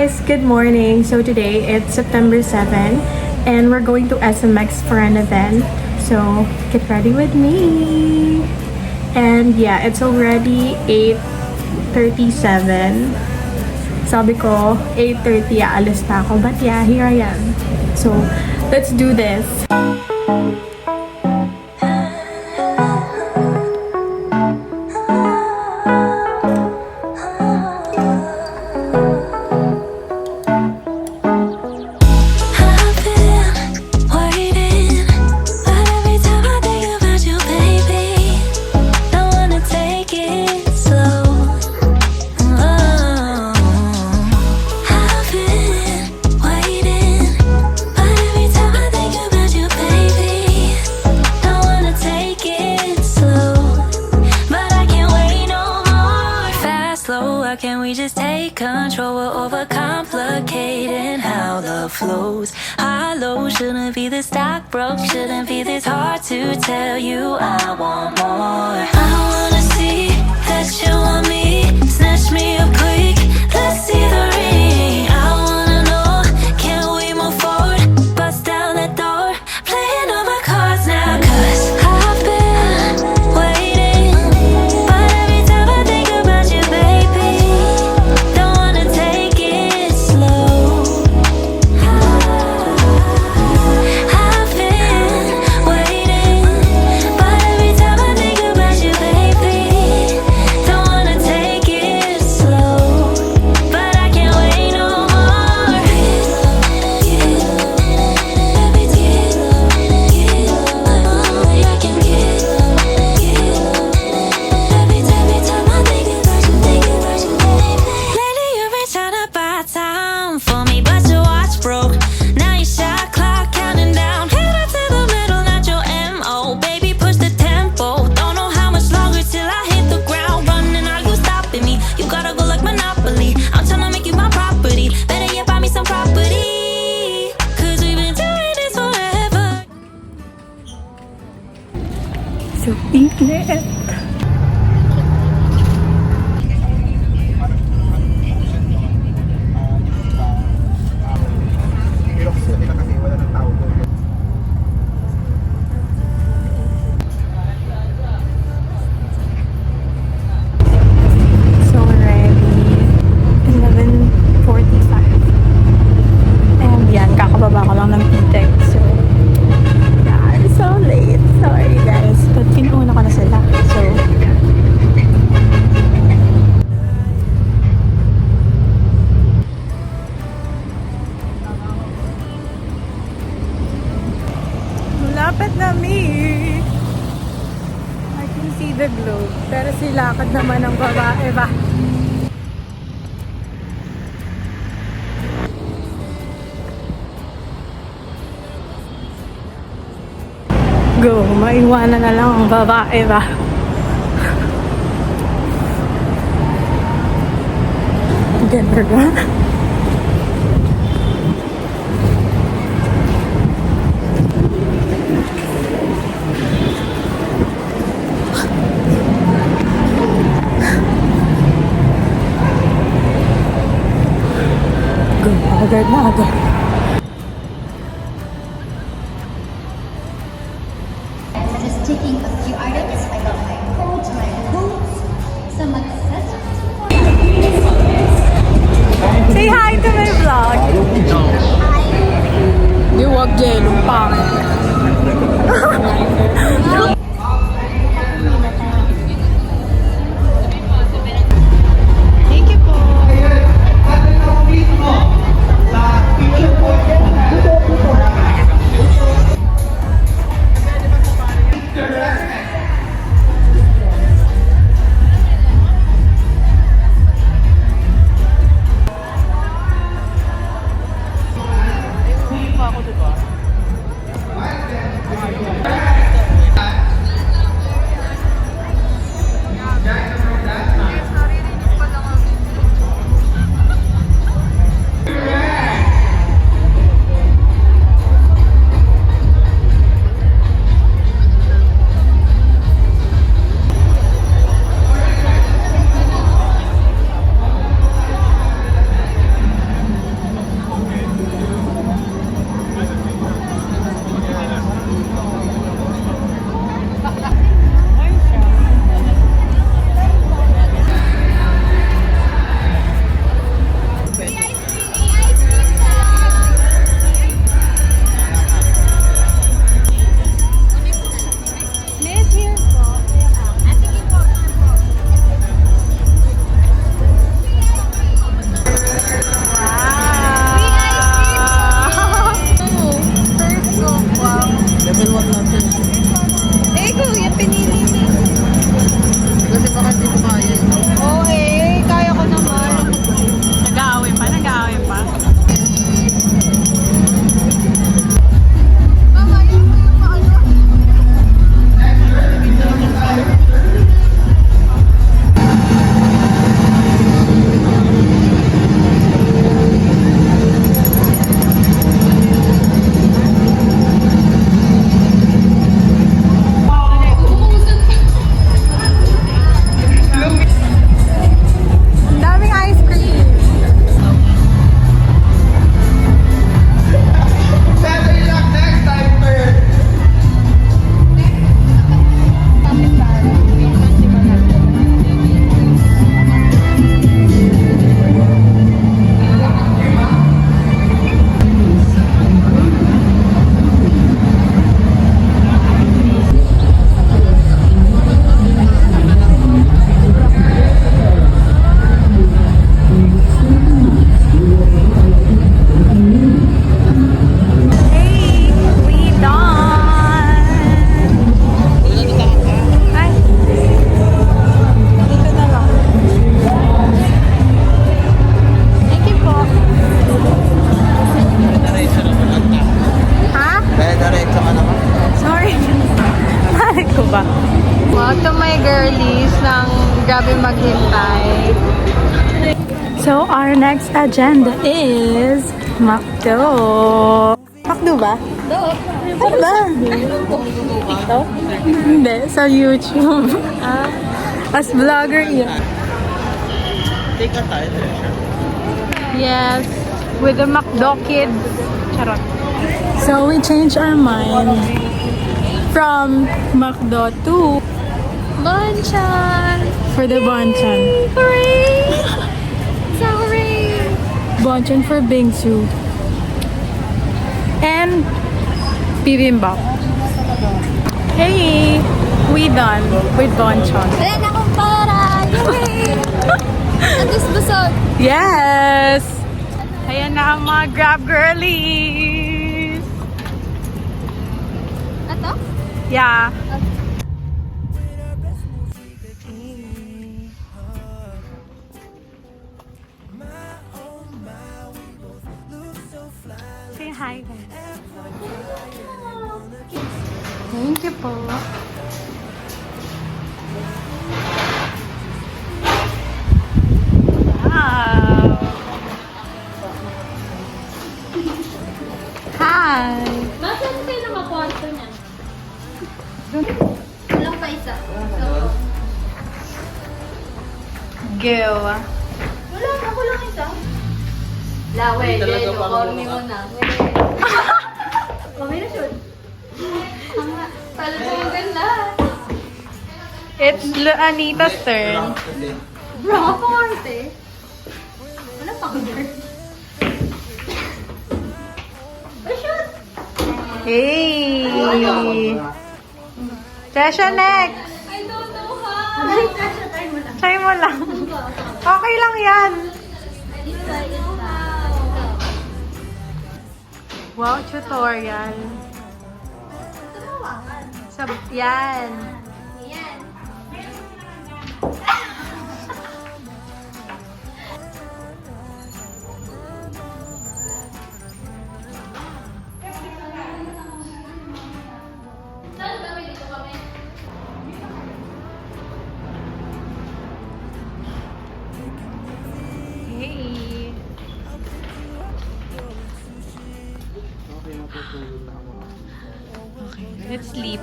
guys! Good morning! So today, it's September 7 and we're going to SMX for an event. So, get ready with me! And yeah, it's already 8:37. Sabi ko, 8:30 aalis na ako. But yeah, here I am. So, let's do this! Can we just take control? We're overcomplicating how love flows. High low shouldn't be this stock broke, shouldn't be this hard to tell you I want more. I wanna see that you want me, snatch me up quick, let's see the ring. I wanna know, can we move forward, bust down that door, playing all my cards now, 'cause I've been waiting, but every time I think about you, baby, so init. So already 11:45. And yan, kakababa ko lang ng PTEC. So yeah, I'm so late. Sorry guys. But pinuuna ko na sila. So malapit na me. I can see the globe. Pero silakad naman ng babae ba? Go, maiwanan na lang ang babae ba? Denver ba? Go, agad na agad. Just taking a few items. I got my coat, my boots, some accessories. Say hi to my vlog. Di wag yelo pang. Thank you po. maghintay. So, our next agenda is McDo. McDo ba? Ano ba? Ito? Hindi, sa YouTube. As vlogger, yeah. Yes, with the McDo kid. Charot. So, we changed our mind from McDo to Banchan! for the Banchan. Hooray! Sorry! Banchan for bingsu. And bibimbap. Hey, we done with Banchan. Ayan akong para! Yay! At least busog. Yes! Ayan na ang mga Grab girlies. Ato? Yeah. Say hi guys. Thank you po. Wow. Hi. Bakit kayo nakakonto niya? Walang pa isa. Go. Wala, ako lang isa. Lawe, Jelo, corny mo na. Mamay na shoot. Pala ko yung ganda. It's Anita's turn. Bro, ako arte. Wala pa ko girl. Shoot! Hey! Chesha next! I don't know how. Try mo lang. Okay lang yan. Wow, tutorial. Yan. Yan. Hey! Okay, let's sleep.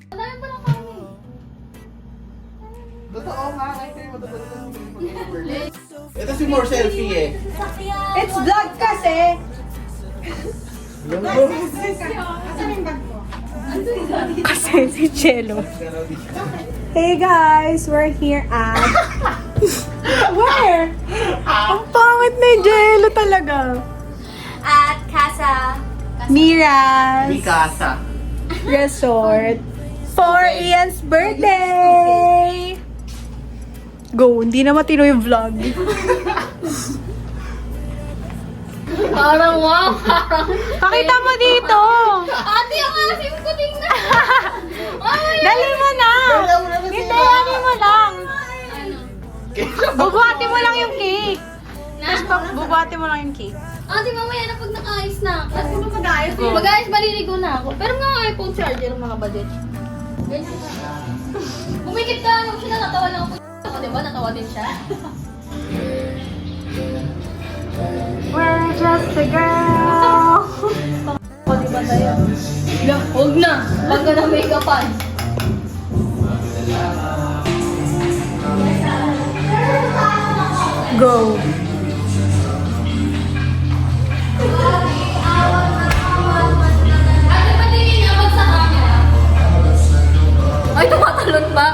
Dami pa lang kami. Totoo nga, ito si more selfie eh. It's vlog kasi! Kasi si Jello. Hey guys, we're here at... Where? Ang pangit na Jello talaga. At Casa. Mira's Mikasa. Resort for Ian's birthday. Go, hindi na matino yung vlog. Parang wow. Pakita mo dito. Ate, ang asim ko tingnan. Dali mo na. Hintayanin mo lang. Bubuhati mo lang yung cake. Bubuhati mo lang yung cake. Ate, mamaya na pag nakaayos na. At kung mag-ayos, mag-ayos maliligo na ako. Pero mga iPhone charger, mga budget. Ganyan ka. Bumikit ka, nung siya natawa lang ako. Ako, diba? Natawa din siya. We're just a girl. O, diba tayo? Huwag na. Huwag ka na make-upan. Go. Ate, patingin niya sa camera. Ay, tumatalon pa.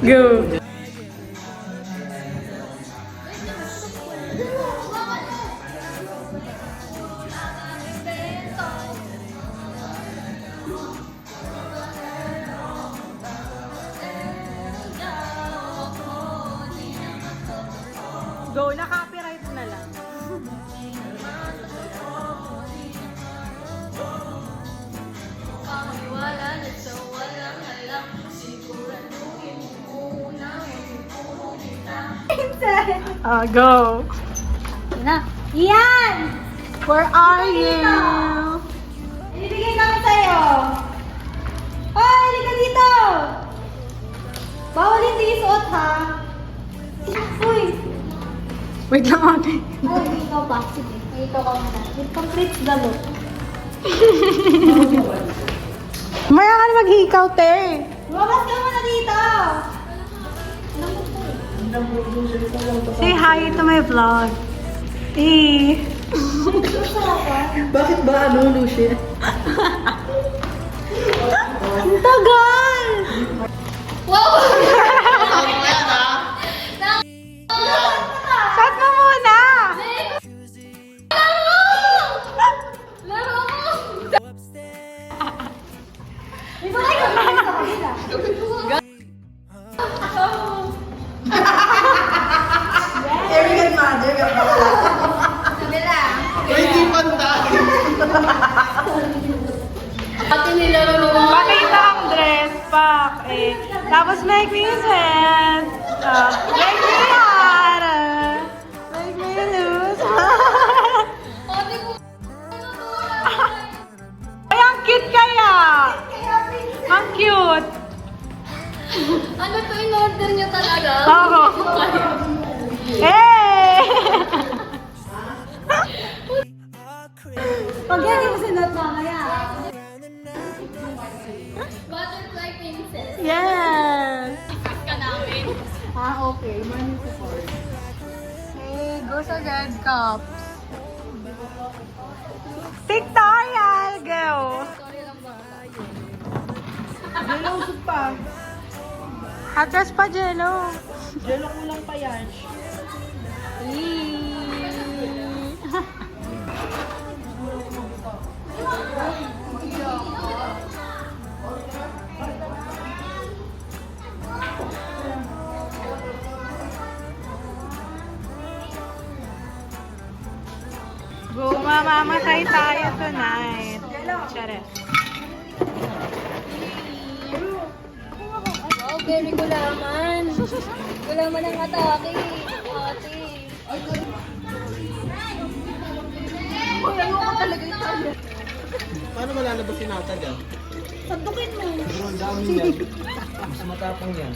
Go. Go, na-copyright na lang. Wala na sa walang alam. Siguraduhin mo na Go. na. Yan! Where are you? Ibigay ka tayo. Hoy, halika dito. Bawal hindi isuot, ha? Uy. Wait lang ate. Ay, ikaw ba? Sige, ikaw ka muna. It completes the look. Maya ka na maghikaw, te. Lumabas ka muna dito. Say hi to my vlog. Eh. Bakit ba ano, Lucia? Ang tagal! Wow! Shot mo muna! Laro mo! Di ba kayo kami sa kanila? Arrogant mother ka pala. Kabila. Uy, di pantay. Ate nilaro mo. Pakita ang dress pack eh. Tapos make me sad. Make me hot. Make me loose. Ate mo. Ay, ang cute kaya! Ang cute! Ano to in-order niyo talaga? Oo. Eh! Pag yan yung sinot mamaya. Butterfly princess. Yes! Ka namin. Okay. Money support. Hey, go sa red cups. Pictorial, go! Jello, usog pa. Atras pa, Jello. Jello kulang pa yan. Mamamatay tayo tonight. Charet. Wow, very gulaman. Gulaman ang atake. Ate. Uy, ano ka talaga ito? Paano malalabas si Nata dyan? Sandukin mo. Bro, ang dami yan. Mas matapang yan.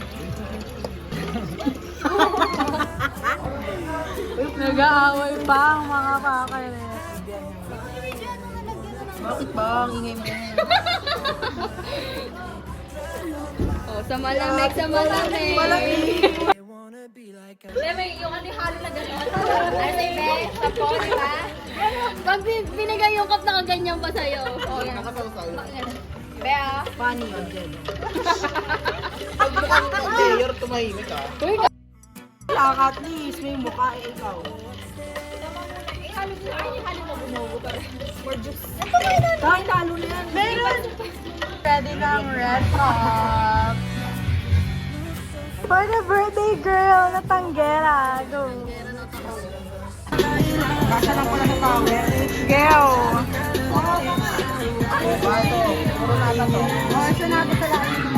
Nag-aaway pa ang mga kakainis. Bakit ba? Ang ingay mo. Oh, sa malamig, sa malamig. Malamig. May yung ano yung halo na gano'n. Ay, be, sa po, di ba? Pag binigay yung cup, nakaganyan pa sa'yo. Oh, yan. Nakasawsaw. Be, ah. Funny yun, Jello. Pag mukhang player, tumahimik ka. At least may mukha eh, ikaw. Kahit halo na yan. Meron! Ready na ang red cup. For the birthday girl na tanggera. Go! Kasha lang pala sa power. Go! Bato, puro nata to. Kasha natin sa lahat.